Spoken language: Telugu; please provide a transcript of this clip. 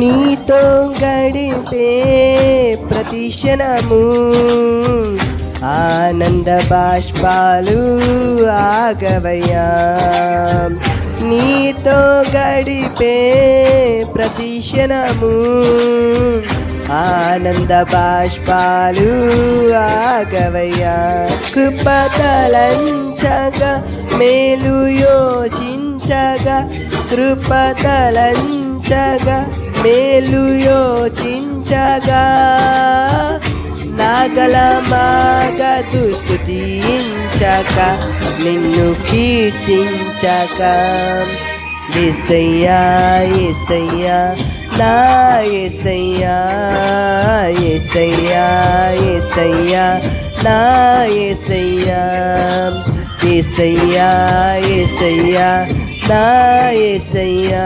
నీతో గడిపే ప్రతి క్షణము ఆనంద బాష్పాలు ఆగవయ్యా. నీతో గడిపే ప్రతి క్షణము ఆనంద బాష్పాలు ఆగవయ్యా. కృపతలంచగా మేలు యోచించగా కృపతలంచగా మేలు యోచించగా నాగలమాగ స్తుతించక నిన్ను కీర్తించక యేసయ్యా యేసయ్యా నా యేసయ్యా యేసయ్యా యేసయ్యా నా యేసయ్యా యేసయ్యా యేసయ్యా నా యేసయ్యా